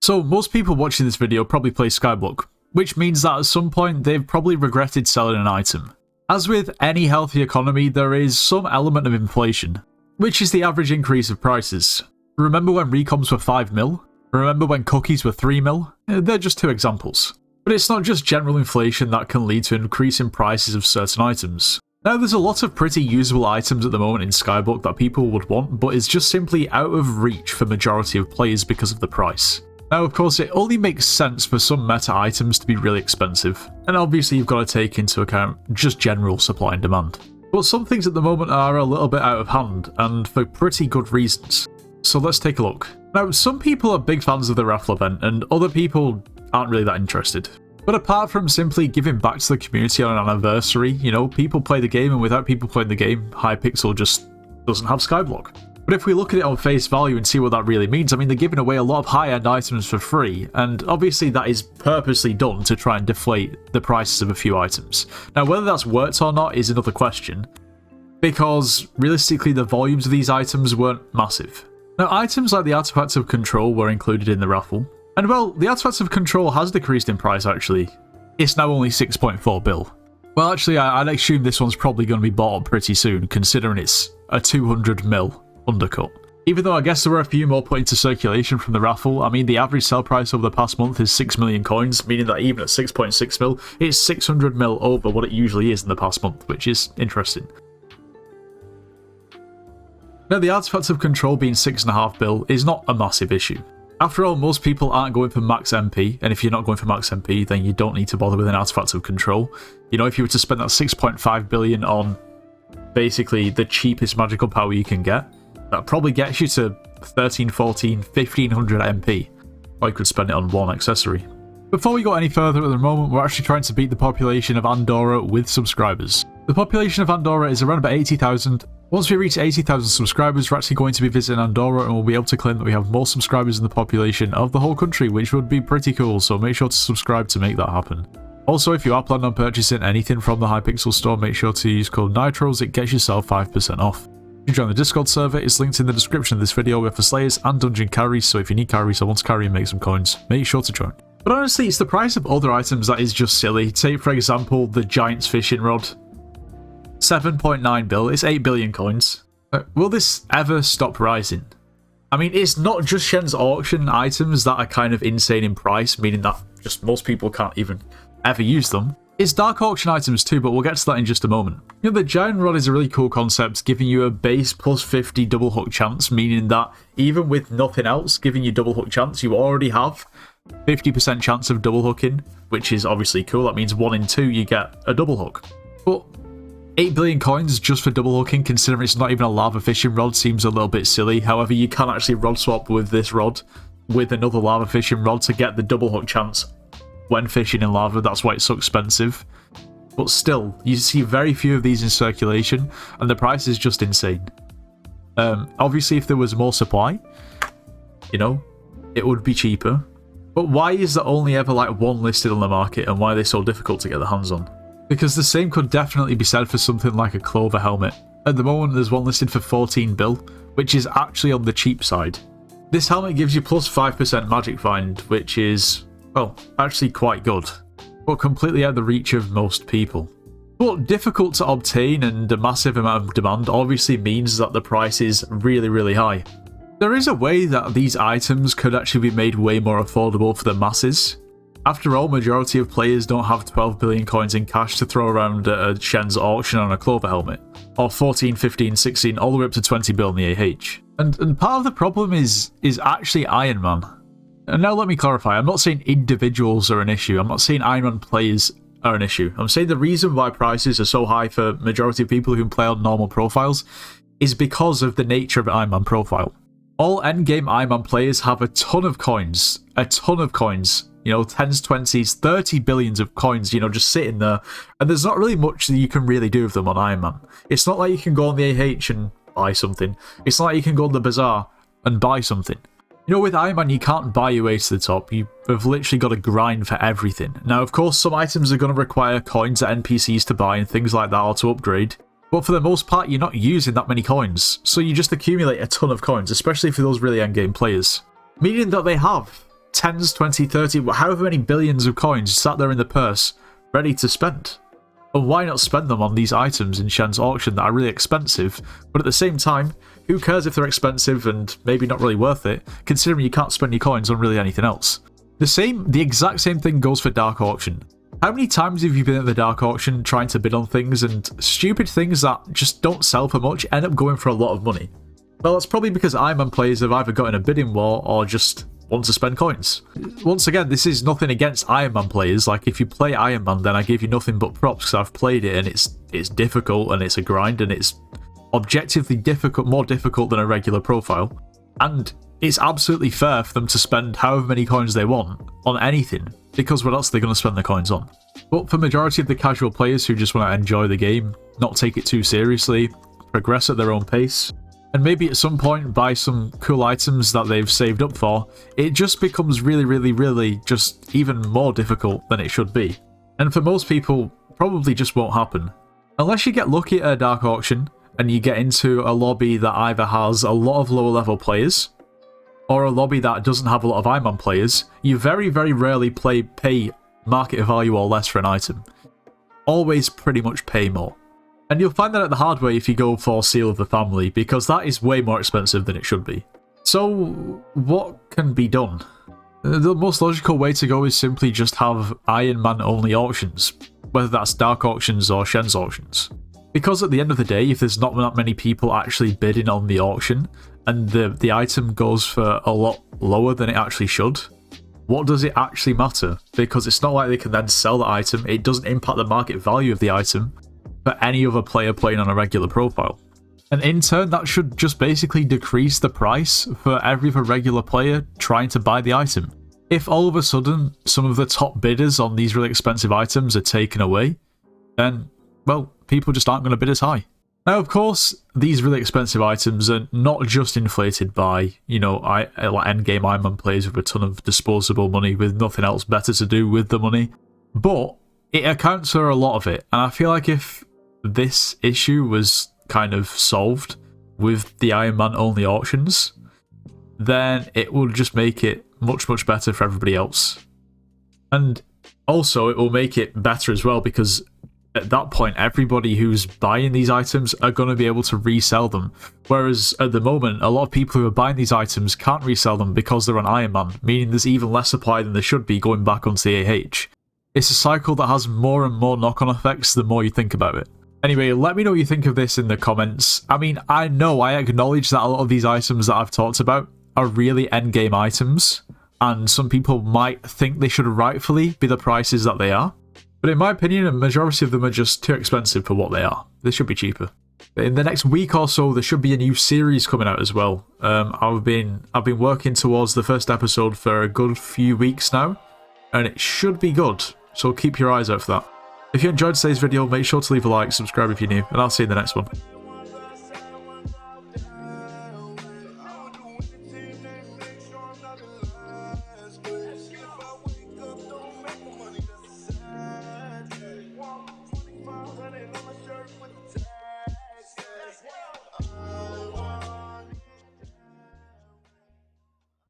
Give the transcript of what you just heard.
So most people watching this video probably play Skyblock, which means that at some point they've probably regretted selling an item. As with any healthy economy, there is some element of inflation, which is the average increase of prices. Remember when recoms were 5 mil? Remember when cookies were 3 mil? They're just two examples. But it's not just general inflation that can lead to an increase in prices of certain items. Now, there's a lot of pretty usable items at the moment in Skyblock that people would want, but is just simply out of reach for majority of players because of the price. Now, of course, it only makes sense for some meta items to be really expensive, and obviously you've got to take into account just general supply and demand. But some things at the moment are a little bit out of hand, and for pretty good reasons. So let's take a look. Now, some people are big fans of the Raffle event, and other people aren't really that interested. But apart from simply giving back to the community on an anniversary, you know, people play the game, and without people playing the game, Hypixel just doesn't have Skyblock. But if we look at it on face value and see what that really means, I mean, they're giving away a lot of high-end items for free, and obviously that is purposely done to try and deflate the prices of a few items. Now, whether that's worked or not is another question, because realistically the volumes of these items weren't massive. Now, items like the Artifacts of Control were included in the raffle, and well, the Artifacts of Control has decreased in price actually. It's now only 6.4 bill. Well, actually, I'd assume this one's probably going to be bought up pretty soon, considering it's a 200 mil undercut. Even though I guess there were a few more put into circulation from the raffle, I mean the average sell price over the past month is 6 million coins, meaning that even at 6.6 mil, it's 600 mil over what it usually is in the past month, which is interesting. Now, the Artifacts of Control being 6.5 bill is not a massive issue. After all, most people aren't going for max MP, and if you're not going for max MP, then you don't need to bother with an Artifact of Control. You know, if you were to spend that 6.5 billion on basically the cheapest magical power you can get, that probably gets you to 13, 14, 1500 MP, or you could spend it on one accessory. Before we go any further at the moment, we're actually trying to beat the population of Andorra with subscribers. The population of Andorra is around about 80,000. Once we reach 80,000 subscribers, we're actually going to be visiting Andorra and we'll be able to claim that we have more subscribers than the population of the whole country, which would be pretty cool, so make sure to subscribe to make that happen. Also, if you are planning on purchasing anything from the Hypixel store, make sure to use code NITROS, it gets yourself 5% off. You join the Discord server, it's linked in the description of this video. We're for Slayers and Dungeon carries, so if you need carries or want to carry and make some coins, make sure to join. But honestly, it's the price of other items that is just silly. Take, for example, the Giant's Fishing Rod. 7.9 bill, it's 8 billion coins. Will this ever stop rising? I mean, it's not just Shen's auction items that are kind of insane in price, meaning that just most people can't even ever use them. It's dark auction items too, but we'll get to that in just a moment. You know, the Giant Rod is a really cool concept, giving you a base plus 50 double hook chance, meaning that even with nothing else giving you double hook chance, you already have 50% chance of double hooking, which is obviously cool. That means 1 in 2 you get a double hook. But 8 billion coins just for double hooking, considering it's not even a lava fishing rod, seems a little bit silly. However, you can actually rod swap with this rod with another lava fishing rod to get the double hook chance when fishing in lava. That's why it's so expensive. But still, you see very few of these in circulation, and the price is just insane. Obviously, if there was more supply, you know, it would be cheaper. But why is there only ever like one listed on the market, and why are they so difficult to get their hands on? Because the same could definitely be said for something like a Clover helmet. At the moment, there's one listed for 14 bill, which is actually on the cheap side. This helmet gives you plus 5% magic find, which is, well, actually quite good, but completely out of the reach of most people. But difficult to obtain and a massive amount of demand obviously means that the price is really, really high. There is a way that these items could actually be made way more affordable for the masses. After all, majority of players don't have 12 billion coins in cash to throw around at a Shen's auction on a Clover helmet, or 14, 15, 16, all the way up to 20 bill in the AH. And part of the problem is actually Ironman. And now let me clarify, I'm not saying individuals are an issue, I'm not saying Ironman players are an issue. I'm saying the reason why prices are so high for majority of people who can play on normal profiles is because of the nature of an Ironman profile. All endgame Ironman players have a ton of coins, you know, 10s, 20s, 30 billions of coins, you know, just sitting there, and there's not really much that you can really do with them on Ironman. It's not like you can go on the AH and buy something. It's not like you can go on the bazaar and buy something. You know, with Ironman, you can't buy your way to the top. You've literally got to grind for everything. Now, of course, some items are going to require coins at NPCs to buy and things like that, or to upgrade. But for the most part, you're not using that many coins. So you just accumulate a ton of coins, especially for those really endgame players. Meaning that they have tens, 20, 30, however many billions of coins sat there in the purse, ready to spend. And why not spend them on these items in Shen's auction that are really expensive, but at the same time, who cares if they're expensive and maybe not really worth it, considering you can't spend your coins on really anything else. The exact same thing goes for Dark Auction. How many times have you been at the Dark Auction trying to bid on things, and stupid things that just don't sell for much end up going for a lot of money? Well, that's probably because Ironman players have either got in a bidding war or just want to spend coins. Once again, this is nothing against Ironman players. Like, if you play Ironman, then I give you nothing but props because I've played it and it's difficult and it's a grind and it's objectively difficult, more difficult than a regular profile. And it's absolutely fair for them to spend however many coins they want on anything, because what else are they going to spend their coins on? But for majority of the casual players who just want to enjoy the game, not take it too seriously, progress at their own pace, and maybe at some point buy some cool items that they've saved up for, it just becomes really just even more difficult than it should be. And for most people, probably just won't happen. Unless you get lucky at a Dark Auction and you get into a lobby that either has a lot of lower level players or a lobby that doesn't have a lot of Ironman players, you very rarely pay market value or less for an item. Always pretty much pay more. And you'll find that at the hard way if you go for Seal of the Family, because that is way more expensive than it should be. So what can be done? The most logical way to go is simply just have Ironman only auctions, whether that's Dark Auctions or Shen's auctions. Because at the end of the day, if there's not that many people actually bidding on the auction, and the item goes for a lot lower than it actually should, what does it actually matter? Because it's not like they can then sell the item, it doesn't impact the market value of the item for any other player playing on a regular profile. And in turn, that should just basically decrease the price for every other regular player trying to buy the item. If all of a sudden some of the top bidders on these really expensive items are taken away, then, well, people just aren't going to bid as high. Now, of course, these really expensive items are not just inflated by, you know, like endgame Ironman players with a ton of disposable money with nothing else better to do with the money, but it accounts for a lot of it. And I feel like if this issue was kind of solved with the Ironman only auctions, then it will just make it much better for everybody else. And also it will make it better as well, because at that point everybody who's buying these items are going to be able to resell them, whereas at the moment a lot of people who are buying these items can't resell them because they're on Ironman, meaning there's even less supply than there should be going back onto the AH. It's a cycle that has more and more knock-on effects the more you think about it. Anyway, let me know what you think of this in the comments. I mean, I acknowledge that a lot of these items that I've talked about are really endgame items, and some people might think they should rightfully be the prices that they are. But in my opinion, a majority of them are just too expensive for what they are. They should be cheaper. In the next week or so, there should be a new series coming out as well. I've been working towards the first episode for a good few weeks now, and it should be good, so keep your eyes out for that. If you enjoyed today's video, make sure to leave a like, subscribe if you're new, and I'll see you in the next one.